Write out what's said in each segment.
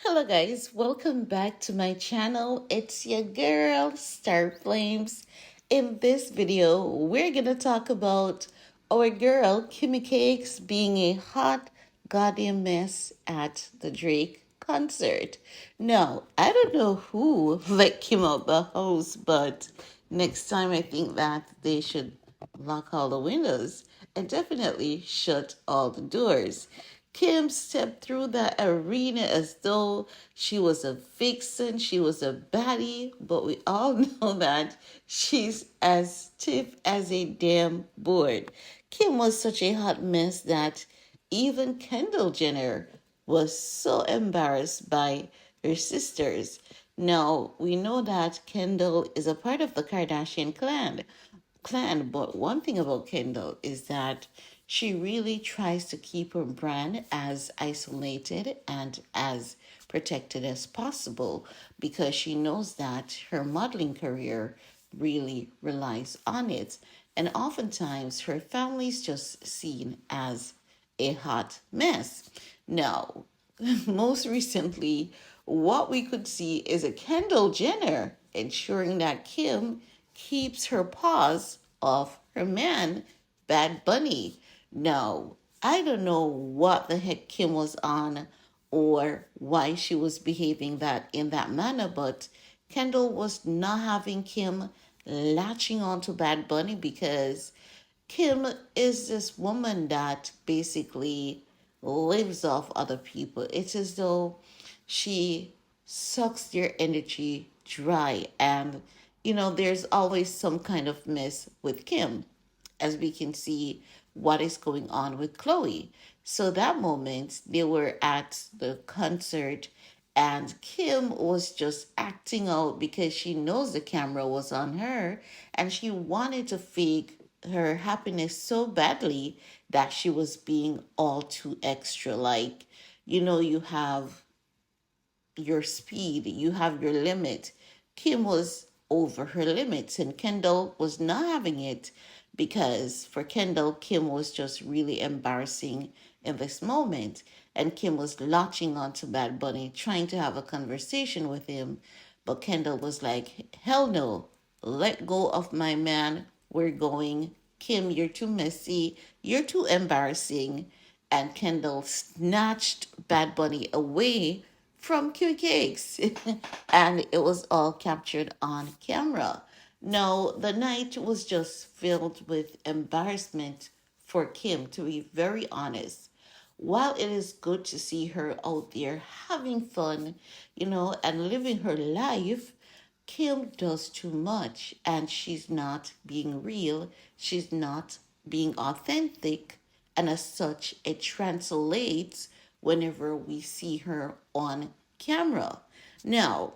Hello guys, welcome back to my channel. It's your girl Star Flames. In this video, we're gonna talk about our girl Kimmy Cakes being a hot goddamn mess at the Drake concert. Now, I don't know who let Kim out the house, but next time I think that they should lock all the windows and definitely shut all the doors. Kim stepped through that arena as though she was a vixen, she was a baddie, but we all know that she's as stiff as a damn board. Kim was such a hot mess that even Kendall Jenner was so embarrassed by her sisters. Now, we know that Kendall is a part of the Kardashian clan. But one thing about Kendall is that she really tries to keep her brand as isolated and as protected as possible because she knows that her modeling career really relies on it. And oftentimes her family's just seen as a hot mess. Now, most recently, what we could see is a Kendall Jenner ensuring that Kim keeps her paws off her man, Bad Bunny. Now, I don't know what the heck Kim was on or why she was behaving that in that manner, but Kendall was not having Kim latching on to Bad Bunny because Kim is this woman that basically lives off other people. It's as though she sucks their energy dry. And, there's always some kind of mess with Kim, as we can see what is going on with Khloe. So that moment, they were at the concert and Kim was just acting out because she knows the camera was on her and she wanted to fake her happiness so badly that she was being all too extra. Like, you have your speed, you have your limit. Kim was over her limits, and Kendall was not having it because for Kendall, Kim was just really embarrassing in this moment. And Kim was latching onto Bad Bunny, trying to have a conversation with him. But Kendall was like, hell no, let go of my man. We're going. Kim, you're too messy. You're too embarrassing. And Kendall snatched Bad Bunny away from Q Cakes. And it was all captured on camera. No, the night was just filled with embarrassment for Kim, to be very honest. While it is good to see her out there having fun, and living her life, Kim does too much and she's not being real. She's not being authentic. And as such, it translates whenever we see her on camera. Now,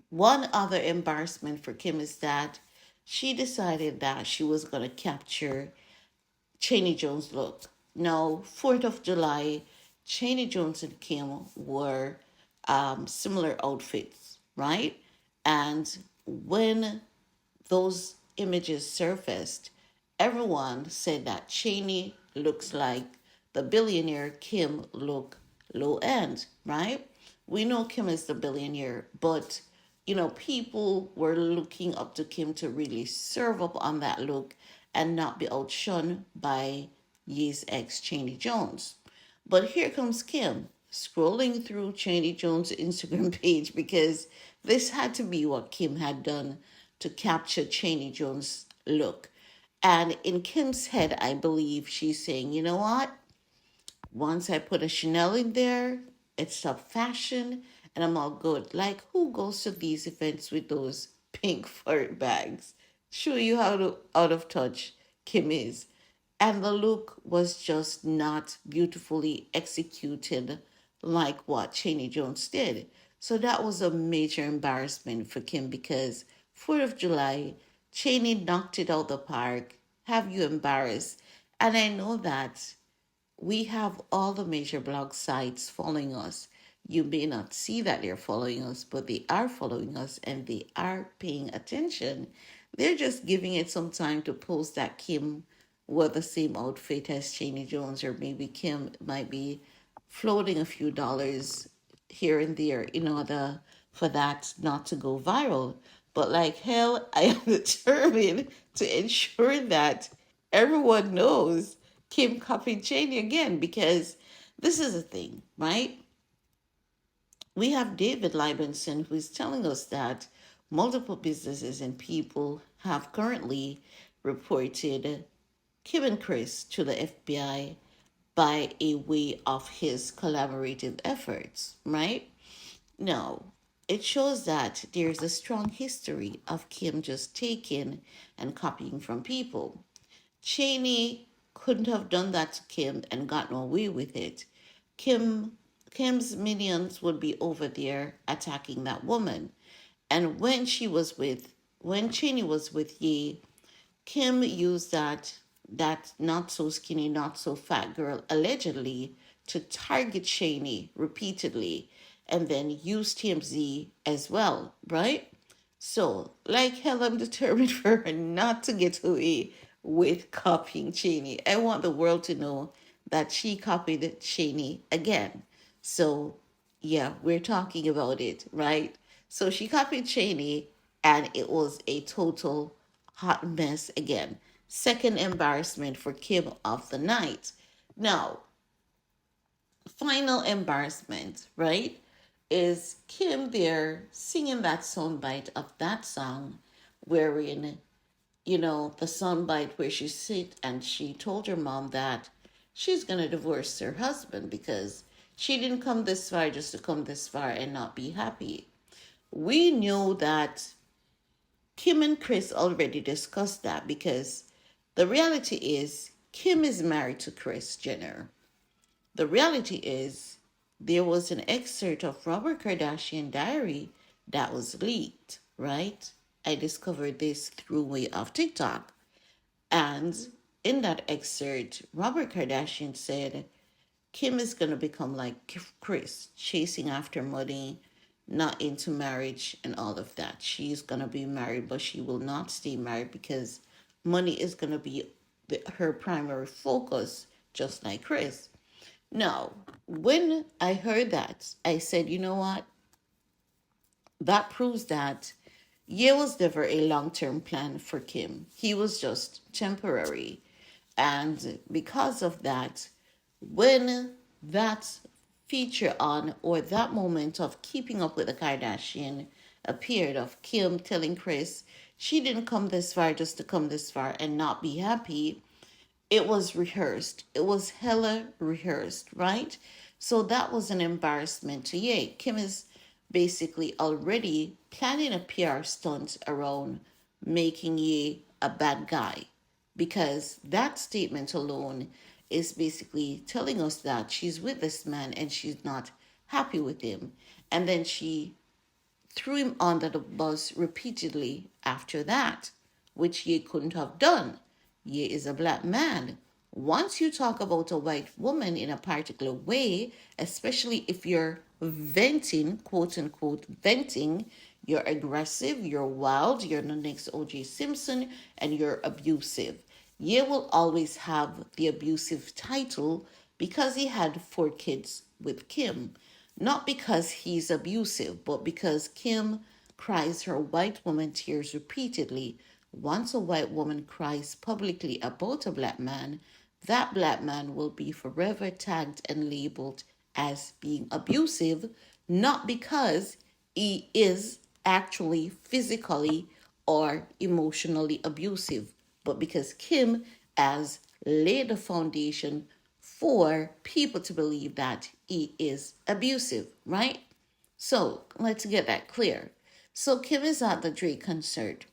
one other embarrassment for Kim is that she decided that she was going to capture Chaney Jones' look. Now, 4th of July, Chaney Jones and Kim were similar outfits, right? And when those images surfaced, everyone said that Chaney looks like the billionaire, Kim look low end, right? We know Kim is the billionaire, but people were looking up to Kim to really serve up on that look and not be outshone by Ye's ex Chaney Jones. But here comes Kim scrolling through Chaney Jones' Instagram page because this had to be what Kim had done to capture Chaney Jones' look. And in Kim's head, I believe she's saying, you know what? Once I put a Chanel in there, it's top fashion and I'm all good. Like, who goes to these events with those pink fur bags? Show you how out of touch Kim is. And the look was just not beautifully executed like what Chaney Jones did. So that was a major embarrassment for Kim because 4th of July, Chaney knocked it out the park. Have you embarrassed? And I know that we have all the major blog sites following us. You may not see that they're following us, but they are following us and they are paying attention. They're just giving it some time to post that Kim wore the same outfit as Chaney Jones, or maybe Kim might be floating a few dollars here and there in order for that not to go viral. But like hell, I am determined to ensure that everyone knows Kim copied Chaney again, because this is a thing, right? We have David Libenson, who is telling us that multiple businesses and people have currently reported Kim and Chris to the FBI by a way of his collaborative efforts, right? Now, it shows that there's a strong history of Kim just taking and copying from people. Chaney couldn't have done that to Kim and gotten away with it. Kim Kim's minions would be over there attacking that woman. And when Chaney was with Ye, Kim used that not so skinny, not so fat girl allegedly to target Chaney repeatedly, and then used TMZ as well, right? So, like hell, I'm determined for her not to get away with copying Chaney. I want the world to know that she copied Chaney again. So, yeah, we're talking about it, right? So she copied Chaney, and it was a total hot mess again. Second embarrassment for Kim of the night. Now, final embarrassment, right? Is Kim there singing that soundbite of that song, wherein, the soundbite where she sit and she told her mom that she's gonna divorce her husband because she didn't come this far just to come this far and not be happy. We knew that Kim and Chris already discussed that, because the reality is Kim is married to Kris Jenner. The reality is there was an excerpt of Robert Kardashian diary that was leaked, right? I discovered this through way of TikTok. And in that excerpt, Robert Kardashian said Kim is going to become like Kris, chasing after money, not into marriage and all of that. She's going to be married, but she will not stay married because money is going to be her primary focus, just like Kris. Now, when I heard that, I said, you know what? That proves that Ye was never a long term plan for Kim. He was just temporary. And because of that, when that feature on, or that moment of keeping up with the Kardashian appeared, of Kim telling Kris she didn't come this far just to come this far and not be happy, it was rehearsed. It was hella rehearsed, right? So that was an embarrassment to Ye. Kim is basically already planning a PR stunt around making Ye a bad guy, because that statement alone is basically telling us that she's with this man and she's not happy with him. And then she threw him under the bus repeatedly after that, which Ye couldn't have done. Ye is a black man. Once you talk about a white woman in a particular way, especially if you're venting, quote unquote, venting, you're aggressive, you're wild, you're the next OJ Simpson, and you're abusive. Ye will always have the abusive title because he had 4 kids with Kim. Not because he's abusive, but because Kim cries her white woman tears repeatedly. Once a white woman cries publicly about a black man, that black man will be forever tagged and labeled as being abusive, not because he is actually physically or emotionally abusive, but because Kim has laid the foundation for people to believe that he is abusive, right? So let's get that clear. So Kim is at the Drake concert.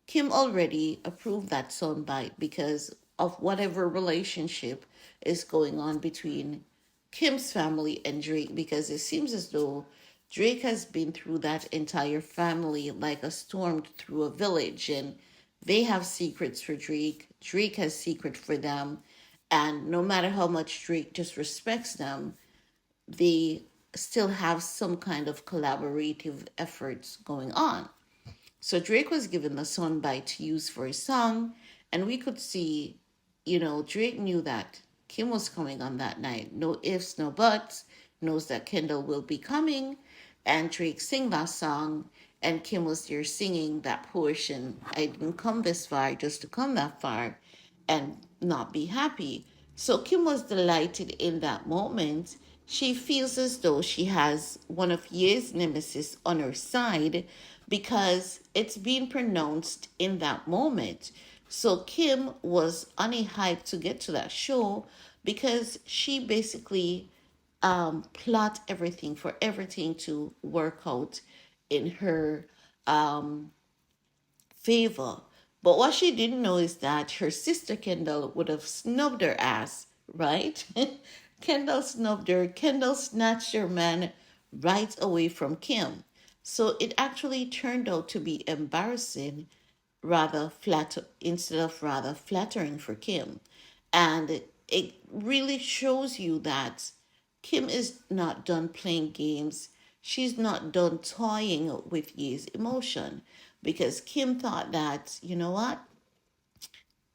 Kim already approved that soundbite because of whatever relationship is going on between Kim's family and Drake, because it seems as though Drake has been through that entire family like a storm through a village, and they have secrets for Drake. Drake has secrets for them, and no matter how much Drake disrespects them, they still have some kind of collaborative efforts going on. So Drake was given the soundbite to use for his song, and we could see, Drake knew that Kim was coming on that night. No ifs, no buts. Knows that Kendall will be coming. And Drake sing that song. And Kim was there singing that portion. I didn't come this far just to come that far and not be happy. So Kim was delighted in that moment. She feels as though she has one of Ye's nemesis on her side because it's being pronounced in that moment. So Kim was on a hype to get to that show because she basically plot everything for everything to work out in her favor. But what she didn't know is that her sister Kendall would have snubbed her ass, right? Kendall snubbed her. Kendall snatched her man right away from Kim. So it actually turned out to be embarrassing rather flat instead of rather flattering for Kim. And it really shows you that Kim is not done playing games. She's not done toying with Ye's emotion because Kim thought that, you know what?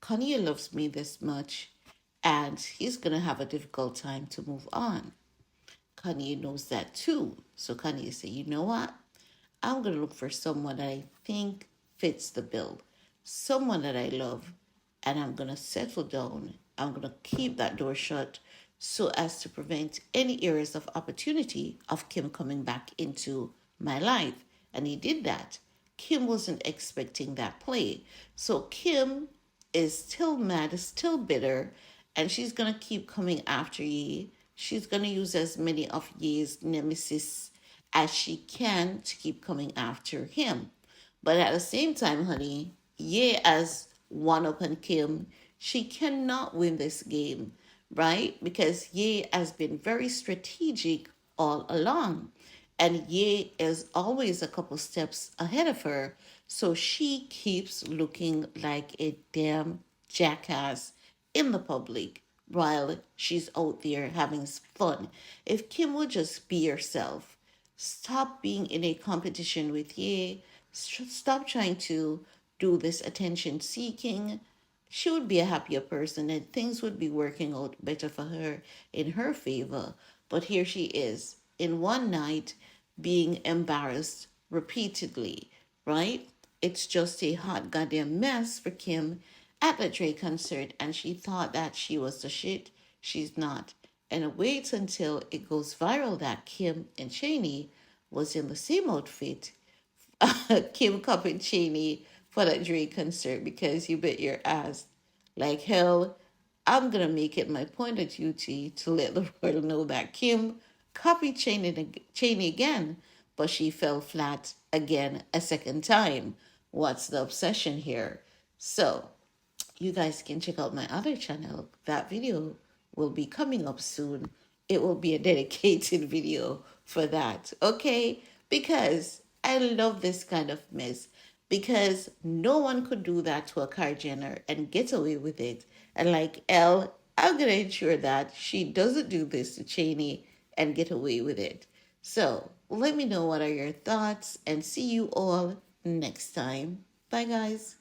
Kanye loves me this much and he's going to have a difficult time to move on. Kanye knows that too. So Kanye said, you know what? I'm going to look for someone that I think fits the bill, someone that I love, and I'm going to settle down. I'm going to keep that door shut so as to prevent any areas of opportunity of Kim coming back into my life. And he did that. Kim wasn't expecting that play. So Kim is still mad, still bitter, and she's going to keep coming after Ye. She's going to use as many of Ye's nemesis as she can to keep coming after him. But at the same time, honey, Ye as one up on Kim, she cannot win this game, right? Because Ye has been very strategic all along. And Ye is always a couple steps ahead of her. So she keeps looking like a damn jackass in the public while she's out there having fun. If Kim would just be herself, stop being in a competition with Ye, stop trying to do this attention seeking, she would be a happier person and things would be working out better for her in her favor. But here she is in one night being embarrassed repeatedly, right? It's just a hot goddamn mess for Kim at the Drake concert, and she thought that she was the shit. She's not. And it waits until it goes viral that Kim and Chaney was in the same outfit. Kim copied Chaney for that Drake concert because you bet your ass. Like hell, I'm gonna make it my point of duty to let the world know that Kim copied Chaney again, but she fell flat again a second time. What's the obsession here? So you guys can check out my other channel. That video will be coming up soon. It will be a dedicated video for that, okay? Because I love this kind of mess. Because no one could do that to a Krisjenner and get away with it. And like I'm gonna ensure that she doesn't do this to Chaney and get away with it. So let me know what are your thoughts and see you all next time. Bye guys.